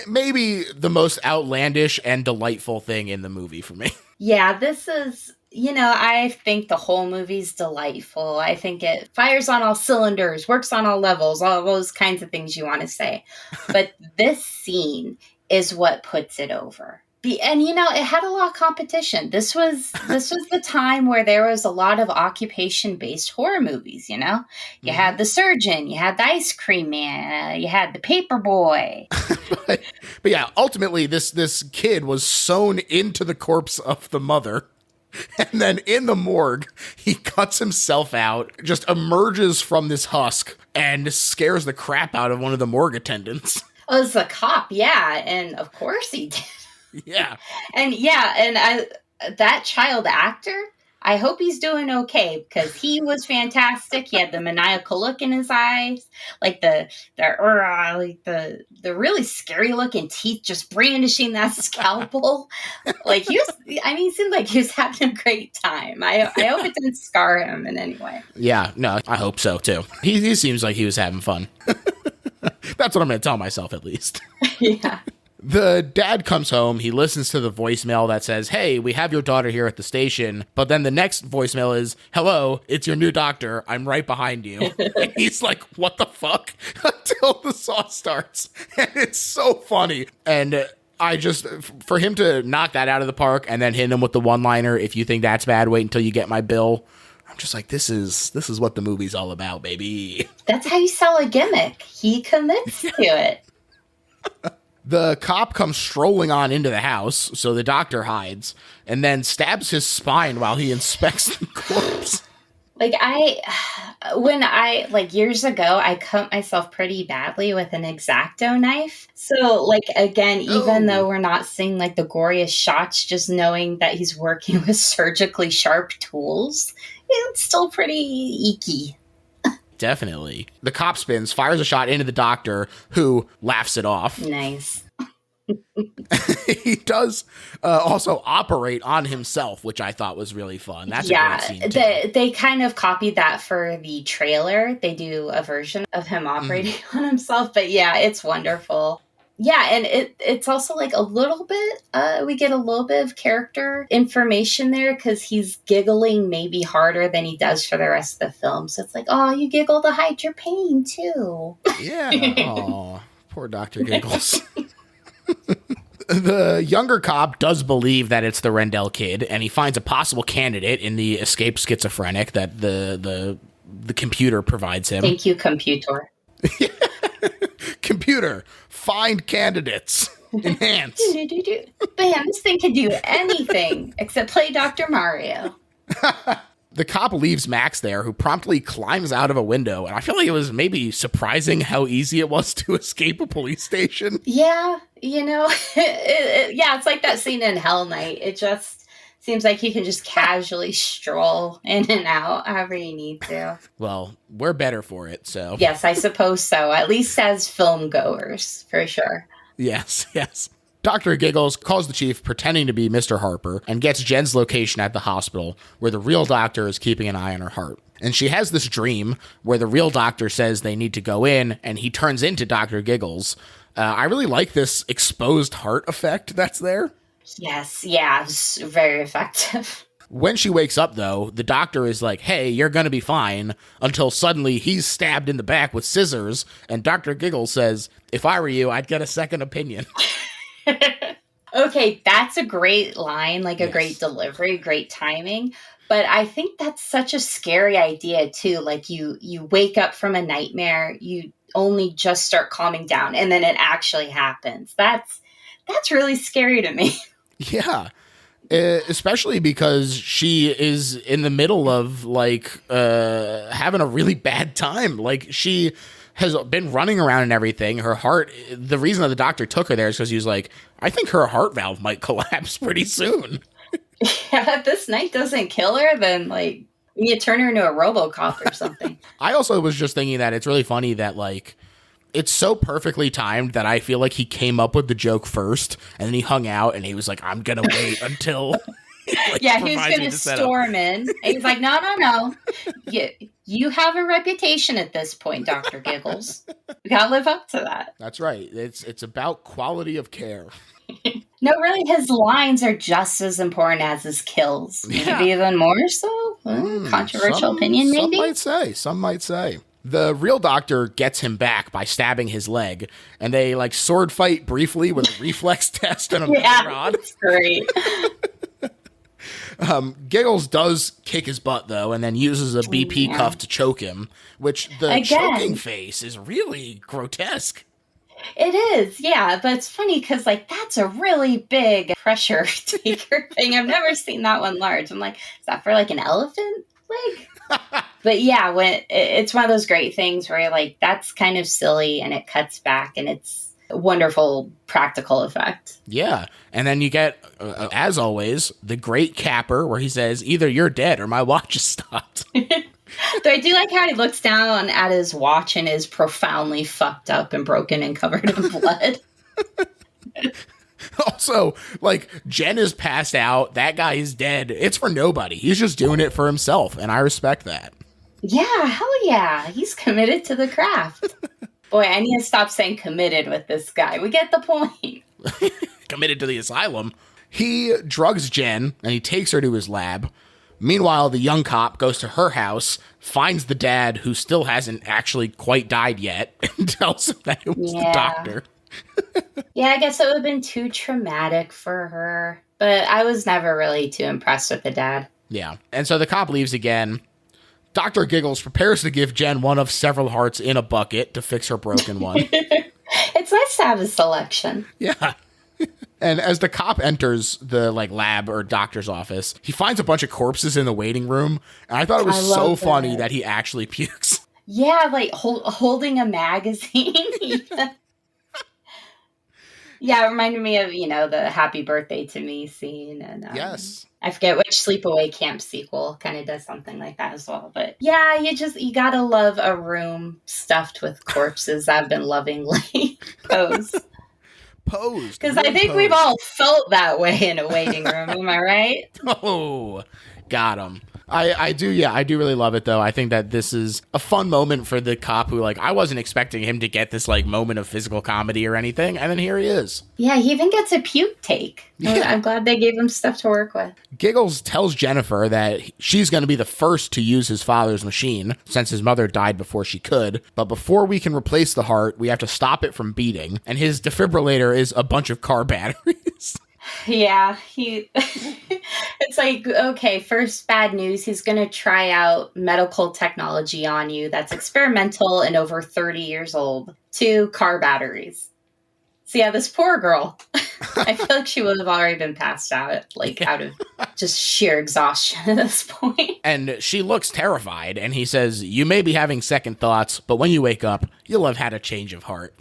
Maybe the most outlandish and delightful thing in the movie for me. Yeah, this is... I think the whole movie's delightful. I think it fires on all cylinders, works on all levels, all those kinds of things you want to say. But this scene is what puts it over. And it had a lot of competition. This was the time where there was a lot of occupation-based horror movies, You had the surgeon, you had the ice cream man, you had the paper boy. but yeah, ultimately this kid was sewn into the corpse of the mother. And then in the morgue, he cuts himself out, just emerges from this husk, and scares the crap out of one of the morgue attendants. Oh, it's a cop, yeah. And of course he did. Yeah. And that child actor, I hope he's doing okay, because he was fantastic. He had the maniacal look in his eyes, like the really scary looking teeth, just brandishing that scalpel. Like he seemed like he was having a great time. I hope it didn't scar him in any way. Yeah, no, I hope so too. He seems like he was having fun. That's what I'm going to tell myself, at least. Yeah. The dad comes home, he listens to the voicemail that says, hey, we have your daughter here at the station, but then the next voicemail is, hello, it's your new doctor, I'm right behind you. And he's like, what the fuck? Until the song starts. And it's so funny. And for him to knock that out of the park and then hit him with the one-liner, if you think that's bad, wait until you get my bill. I'm just like, this is what the movie's all about, baby. That's how you sell a gimmick. He commits to it. The cop comes strolling on into the house, so the doctor hides, and then stabs his spine while he inspects the corpse. Years ago, I cut myself pretty badly with an X-Acto knife. So, again, even though we're not seeing, the goriest shots, just knowing that he's working with surgically sharp tools, it's still pretty eeky. Definitely. The cop spins, fires a shot into the doctor, who laughs it off. Nice. He does also operate on himself, which I thought was really fun. That's a great scene, too. They kind of copied that for the trailer. They do a version of him operating on himself. But yeah, it's wonderful. Yeah, and it's also a little bit, we get a little bit of character information there because he's giggling maybe harder than he does for the rest of the film. So it's oh, you giggle to hide your pain too. Yeah. Oh, poor Dr. Giggles. The younger cop does believe that it's the Rendell kid, and he finds a possible candidate in the escaped schizophrenic that the computer provides him. Thank you, computer. Computer, find candidates. Enhance. Bam, this thing can do anything except play Dr. Mario. The cop leaves Max there, who promptly climbs out of a window, and I feel like it was maybe surprising how easy it was to escape a police station. Yeah, it's like that scene in Hell Night. It just seems like you can just casually stroll in and out however you need to. Well, we're better for it, so. Yes, I suppose so. At least as film goers, for sure. Yes. Dr. Giggles calls the chief pretending to be Mr. Harper and gets Jen's location at the hospital where the real doctor is keeping an eye on her heart. And she has this dream where the real doctor says they need to go in and he turns into Dr. Giggles. I really like this exposed heart effect that's there. Yes, yeah, it's very effective. When she wakes up, though, the doctor is like, hey, you're going to be fine, until suddenly he's stabbed in the back with scissors, and Dr. Giggles says, if I were you, I'd get a second opinion. Okay, that's a great line, like a great delivery, great timing. But I think that's such a scary idea, too. Like you wake up from a nightmare, you only just start calming down, and then it actually happens. That's really scary to me. Yeah. Especially because she is in the middle of like having a really bad time. Like she has been running around and everything. Her heart, the reason that the doctor took her there is because he was like, I think her heart valve might collapse pretty soon. Yeah, if this night doesn't kill her, then like we need to turn her into a RoboCop or something. I also was just thinking that it's really funny that like it's so perfectly timed that I feel like he came up with the joke first and then he hung out and he was like, I'm gonna wait until like, yeah, he was gonna storm in. And he's like, no. You have a reputation at this point, Dr. Giggles. We gotta live up to that. That's right. It's about quality of care. No, really, his lines are just as important as his kills. Maybe even more so. Controversial opinion, maybe? Some might say. The real doctor gets him back by stabbing his leg, and they like sword fight briefly with a reflex test and a metal rod. That's great. Giggles does kick his butt, though, and then uses a BP cuff to choke him, which the choking face is really grotesque. It is, yeah, but it's funny because, like, that's a really big pressure taker thing. I've never seen that one large. I'm like, is that for, like, an elephant leg? But, yeah, when it's one of those great things where, like, that's kind of silly, and it cuts back, and it's a wonderful practical effect. Yeah, and then you get, as always, the great capper where he says, either you're dead or my watch is stopped. Though I do like how he looks down at his watch and is profoundly fucked up and broken and covered in blood. Also, like, Jen is passed out. That guy is dead. It's for nobody. He's just doing it for himself, and I respect that. Yeah, hell yeah. He's committed to the craft. Boy, I need to stop saying committed with this guy. We get the point. Committed to the asylum. He drugs Jen, and he takes her to his lab. Meanwhile, the young cop goes to her house, finds the dad, who still hasn't actually quite died yet, and tells him that it was the doctor. Yeah, I guess it would have been too traumatic for her, but I was never really too impressed with the dad. Yeah, and so the cop leaves again. Dr. Giggles prepares to give Jen one of several hearts in a bucket to fix her broken one. It's nice to have a selection. Yeah. And as the cop enters the like lab or doctor's office, he finds a bunch of corpses in the waiting room. And I thought it was so funny that he actually pukes. Yeah, like holding a magazine. Yeah, it reminded me of, the Happy Birthday to Me scene. And yes. I forget which Sleepaway Camp sequel kind of does something like that as well. But yeah, you gotta love a room stuffed with corpses. I've been lovingly posed. Because I think we've all felt that way in a waiting room. Am I right? Oh, got him. I do really love it, though. I think that this is a fun moment for the cop who, like, I wasn't expecting him to get this, like, moment of physical comedy or anything, and then here he is. Yeah, he even gets a puke take. Yeah. I'm glad they gave him stuff to work with. Giggles tells Jennifer that she's going to be the first to use his father's machine, since his mother died before she could, but before we can replace the heart, we have to stop it from beating, and his defibrillator is a bunch of car batteries. Yeah, it's like, okay, first bad news, he's going to try out medical technology on you that's experimental and over 30 years old. 2 car batteries. So yeah, this poor girl, I feel like she would have already been passed out, like out of just sheer exhaustion at this point. And she looks terrified, and he says, you may be having second thoughts, but when you wake up, you'll have had a change of heart.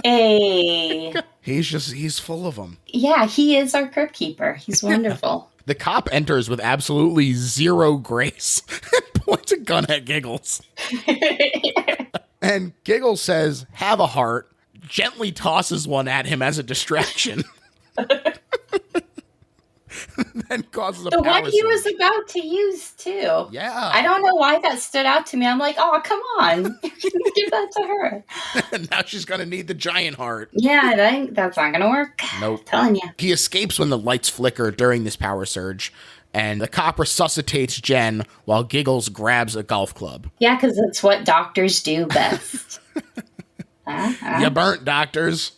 Hey. He's full of them. Yeah, he is our crypt keeper. He's wonderful. The cop enters with absolutely zero grace and points a gun at Giggles. And Giggles says, have a heart, gently tosses one at him as a distraction. and causes a The power one he was surge. about to use, too. Yeah. I don't know why that stood out to me. I'm like, oh, come on. Give that to her. And now she's going to need the giant heart. Yeah, I think that's not going to work. Nope. I'm telling you. He escapes when the lights flicker during this power surge, and the cop resuscitates Jen while Giggles grabs a golf club. Yeah, because it's what doctors do best. You burnt, doctors.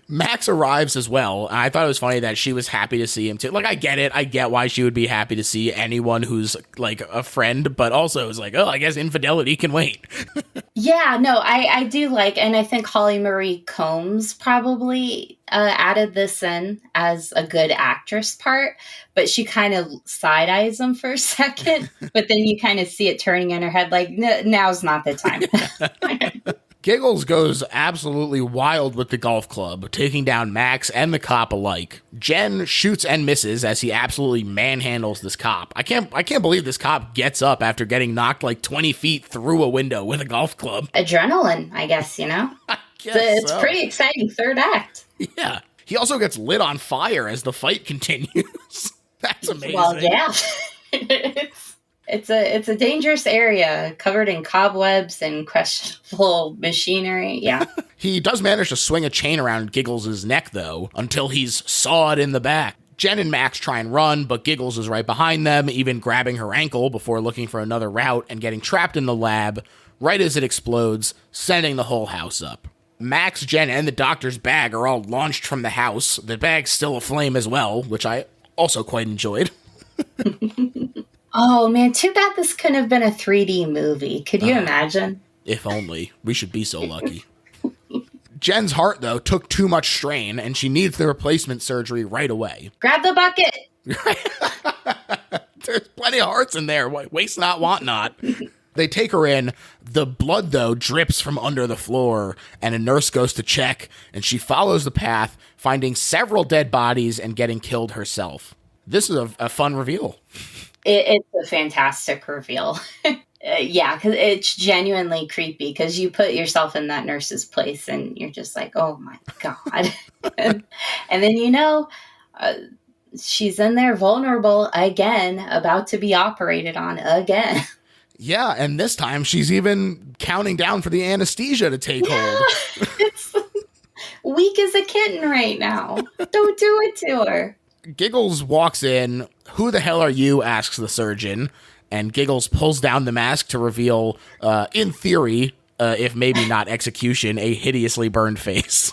Max arrives as well. I thought it was funny that she was happy to see him too. Like, I get it. I get why she would be happy to see anyone who's like a friend, but also it's like, oh, I guess infidelity can wait. Yeah, no, I do like, and I think Holly Marie Combs probably added this in as a good actress part, but she kind of side eyes him for a second, but then you kind of see it turning in her head like, now's not the time. Giggles goes absolutely wild with the golf club, taking down Max and the cop alike. Jen shoots and misses as he absolutely manhandles this cop. I can't believe this cop gets up after getting knocked like 20 feet through a window with a golf club. Adrenaline, I guess, you know? It's pretty exciting third act. Yeah. He also gets lit on fire as the fight continues. That's amazing. Well, yeah. It's a dangerous area covered in cobwebs and questionable machinery. Yeah. He does manage to swing a chain around Giggles' neck, though, until he's sawed in the back. Jen and Max try and run, but Giggles is right behind them, even grabbing her ankle before looking for another route and getting trapped in the lab right as it explodes, sending the whole house up. Max, Jen, and the doctor's bag are all launched from the house. The bag's still aflame as well, which I also quite enjoyed. Oh, man, too bad this couldn't have been a 3D movie. Could you imagine? If only. We should be so lucky. Jen's heart, though, took too much strain, and she needs the replacement surgery right away. Grab the bucket. There's plenty of hearts in there. Waste not, want not. They take her in. The blood, though, drips from under the floor, and a nurse goes to check, and she follows the path, finding several dead bodies and getting killed herself. This is a fun reveal. It's a fantastic reveal. Yeah, because it's genuinely creepy because you put yourself in that nurse's place and you're just like, oh my God. and then, she's in there vulnerable again, about to be operated on again. Yeah, and this time she's even counting down for the anesthesia to take hold. It's weak as a kitten right now. Don't do it to her. Giggles walks in. Who the hell are you? Asks the surgeon. And Giggles pulls down the mask to reveal, in theory, if maybe not execution, a hideously burned face.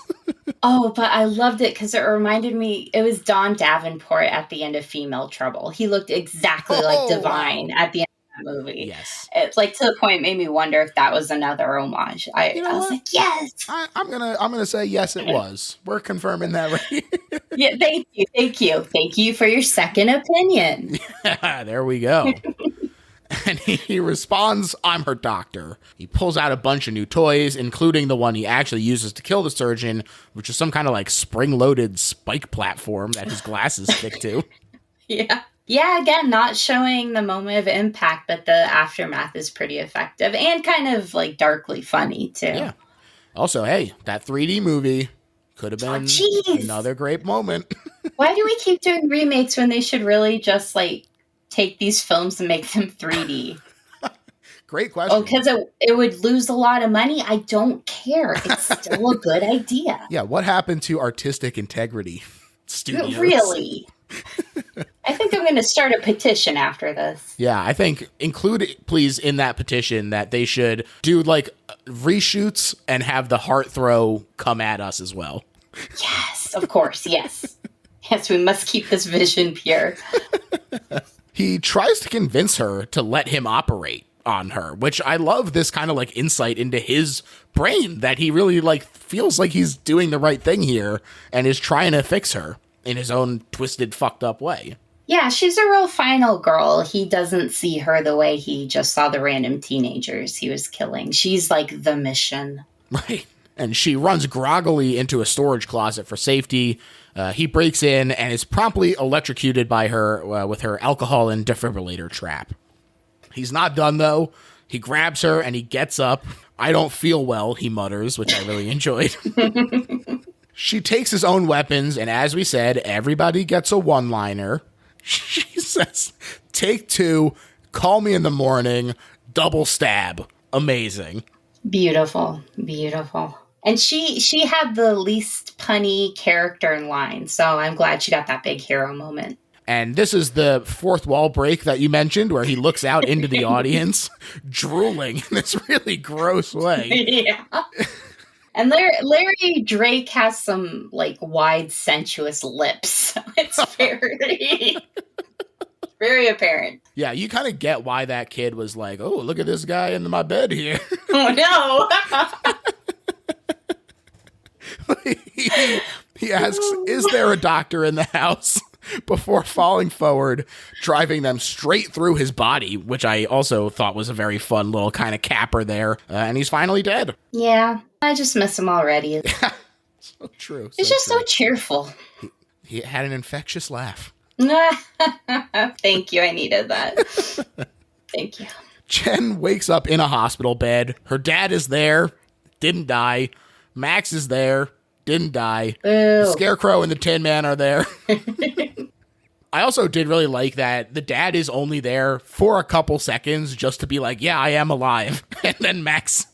Oh, but I loved it because it reminded me, it was Don Davenport at the end of Female Trouble. He looked exactly like Divine at the end of that movie. Yes. It's like to the point it made me wonder if that was another homage. I was like, yes. I'm gonna say yes, it was. We're confirming that right. Yeah, thank you. Thank you for your second opinion. Yeah, there we go. And he responds, I'm her doctor. He pulls out a bunch of new toys, including the one he actually uses to kill the surgeon, which is some kind of like spring-loaded spike platform that his glasses stick to. Yeah. Yeah, again, not showing the moment of impact, but the aftermath is pretty effective and kind of like darkly funny too. Yeah. Also, hey, that 3D movie could have been another great moment. Why do we keep doing remakes when they should really just like take these films and make them 3D? Great question. Oh, because it would lose a lot of money? I don't care. It's still a good idea. Yeah, what happened to artistic integrity? Studios. Really? I think I'm going to start a petition after this. Yeah, I think include, please, in that petition that they should do like reshoots and have the heart throw come at us as well. Yes, of course. Yes. Yes, we must keep this vision pure. He tries to convince her to let him operate on her, which I love this kind of like insight into his brain that he really like feels like he's doing the right thing here and is trying to fix her in his own twisted, fucked up way. Yeah, she's a real final girl. He doesn't see her the way he just saw the random teenagers he was killing. She's like the mission. Right. And she runs groggily into a storage closet for safety. He breaks in and is promptly electrocuted by her with her alcohol and defibrillator trap. He's not done, though. He grabs her and he gets up. I don't feel well, he mutters, which I really enjoyed. She takes his own weapons, and as we said, everybody gets a one-liner. She says, take 2, call me in the morning, double stab. Amazing. Beautiful. Beautiful. And she had the least punny character in line, so I'm glad she got that big hero moment. And this is the fourth wall break that you mentioned, where he looks out into the audience, drooling in this really gross way. Yeah. And Larry Drake has some like wide, sensuous lips. It's very apparent. Yeah, you kind of get why that kid was like, oh, look at this guy in my bed here. Oh, no. He asks, is there a doctor in the house? Before falling forward, driving them straight through his body, which I also thought was a very fun little kind of capper there. And he's finally dead. Yeah, I just miss him already. So true. It's just so cheerful. He had an infectious laugh. Thank you. I needed that. Thank you. Jen wakes up in a hospital bed. Her dad is there. Didn't die. Max is there. Didn't die. Boo. The Scarecrow and the Tin Man are there. I also did really like that the dad is only there for a couple seconds just to be like, yeah, I am alive. And then Max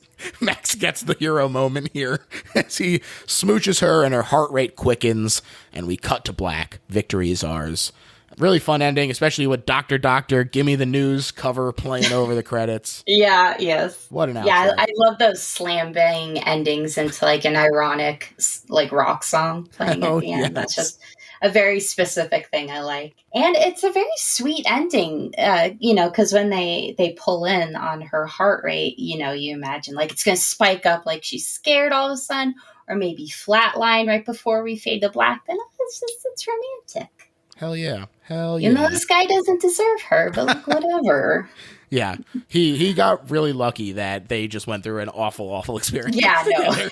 gets the hero moment here as he smooches her and her heart rate quickens and we cut to black. Victory is ours. Really fun ending, especially with Dr. Gimme the News cover playing over the credits. Yeah, yes. What an outfit. Yeah, I love those slam bang endings into like an ironic like rock song playing at the end. Yes. That's just a very specific thing I like. And it's a very sweet ending, because when they pull in on her heart rate, you imagine like it's going to spike up like she's scared all of a sudden, or maybe flatline right before we fade to black. Then it's romantic. Hell yeah. Hell yeah. This guy doesn't deserve her, but like, whatever. Yeah. He got really lucky that they just went through an awful experience. Yeah, no.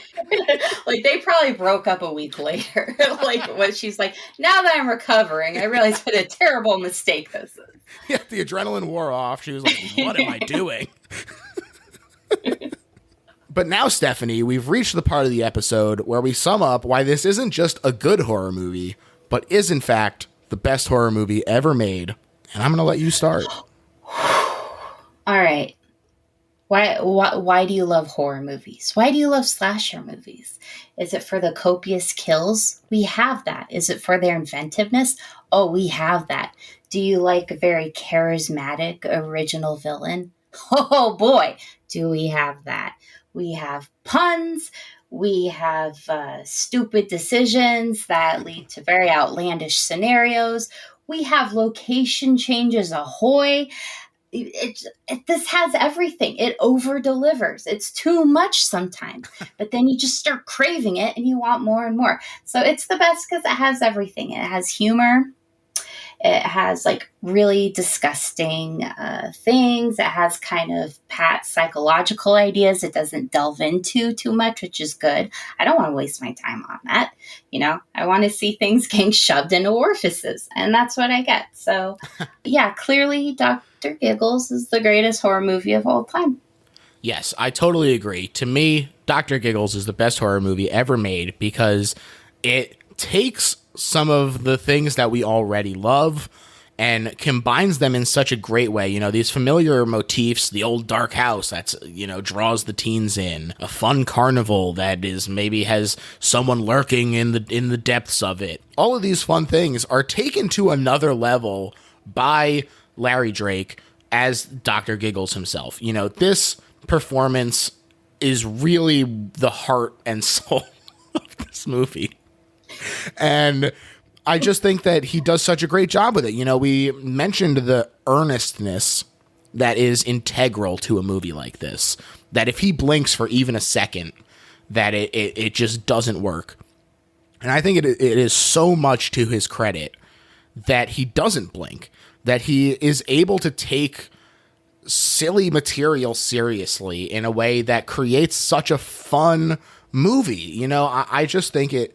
Like, they probably broke up a week later. Like, when she's like, now that I'm recovering, I realize what a terrible mistake this is. Yeah, the adrenaline wore off. She was like, what am I doing? But now, Stephanie, we've reached the part of the episode where we sum up why this isn't just a good horror movie, but is, in fact, the best horror movie ever made. And I'm going to let you start. All right. Why do you love horror movies? Why do you love slasher movies? Is it for the copious kills? We have that. Is it for their inventiveness? Oh, we have that. Do you like a very charismatic original villain? Oh boy, do we have that. We have puns. We have stupid decisions that lead to very outlandish scenarios. We have location changes ahoy. This has everything. It over-delivers. It's too much sometimes, but then you just start craving it and you want more and more. So it's the best because it has everything. It has humor. It has like really disgusting things. It has kind of pat psychological ideas. It doesn't delve into too much, which is good. I don't want to waste my time on that. I want to see things getting shoved into orifices, and that's what I get. So yeah, clearly Dr. Giggles is the greatest horror movie of all time. Yes, I totally agree. To me, Dr. Giggles is the best horror movie ever made because it takes some of the things that we already love and combines them in such a great way. These familiar motifs, the old dark house that's, draws the teens in, a fun carnival that is maybe has someone lurking in the depths of it. All of these fun things are taken to another level by Larry Drake as Dr. Giggles himself. This performance is really the heart and soul of this movie. And I just think that he does such a great job with it. We mentioned the earnestness that is integral to a movie like this, that if he blinks for even a second, that it just doesn't work. And I think it is so much to his credit that he doesn't blink, that he is able to take silly material seriously in a way that creates such a fun movie. I just think it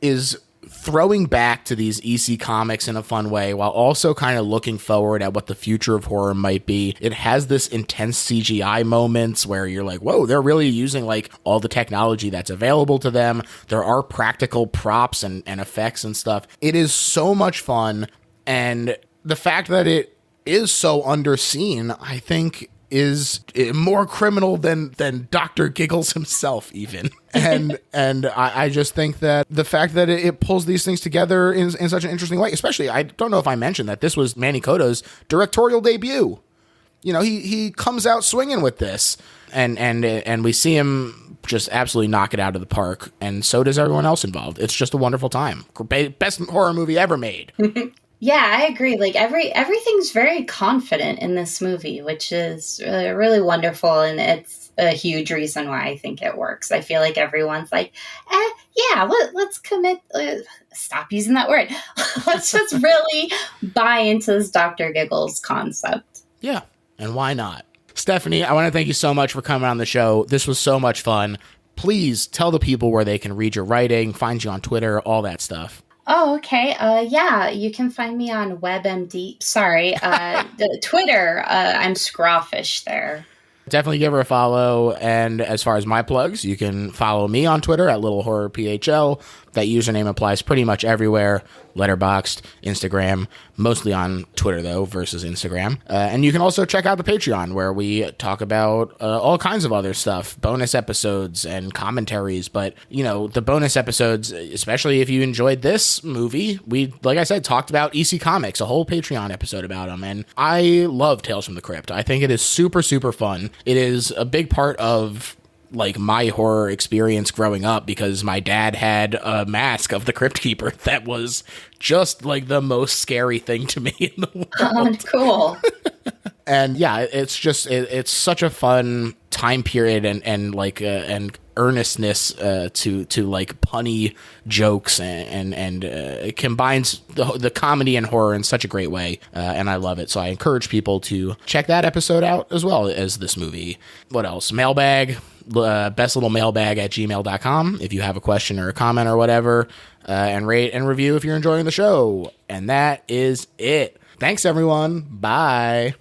is throwing back to these EC comics in a fun way while also kind of looking forward at what the future of horror might be. It has this intense CGI moments where you're like, whoa, they're really using like all the technology that's available to them. There are practical props and effects and stuff. It is so much fun. And the fact that it is so underseen, I think, is more criminal than Dr. Giggles himself even. And I just think that the fact that it pulls these things together in such an interesting way, especially, I don't know if I mentioned that this was Manny Coto's directorial debut. You know, he comes out swinging with this, and we see him just absolutely knock it out of the park, and so does everyone else involved. It's just a wonderful time. Best horror movie ever made. Yeah, I agree. Like everything's very confident in this movie, which is really wonderful, and it's a huge reason why I think it works. I feel like everyone's like, yeah, let's commit. Stop using that word. Let's just really buy into this Dr. Giggles concept. Yeah, and why not? Stephanie, I want to thank you so much for coming on the show. This was so much fun. Please tell the people where they can read your writing, find you on Twitter, all that stuff. Oh, okay. Yeah, you can find me on WebMD. Sorry, the Twitter. I'm Scrawfish there. Definitely give her a follow. And as far as my plugs, you can follow me on Twitter at Little Horror PHL. That username applies pretty much everywhere. Letterboxd, Instagram, mostly on Twitter though versus Instagram. And you can also check out the Patreon where we talk about all kinds of other stuff, bonus episodes and commentaries. But you know, the bonus episodes, especially if you enjoyed this movie, we, like I said, talked about EC Comics, a whole Patreon episode about them. And I love Tales from the Crypt. I think it is super, super fun. It is a big part of like my horror experience growing up because my dad had a mask of the Crypt Keeper that was just like the most scary thing to me in the world. Oh, cool. And yeah, it's just it's such a fun time period and like and earnestness to like punny jokes and it combines the comedy and horror in such a great way, and I love it. So I encourage people to check that episode out as well as this movie. What else? Mailbag. bestlittlemaiLbag@gmail.com if you have a question or a comment or whatever, and rate and review if you're enjoying the show. And that is it. Thanks everyone. Bye.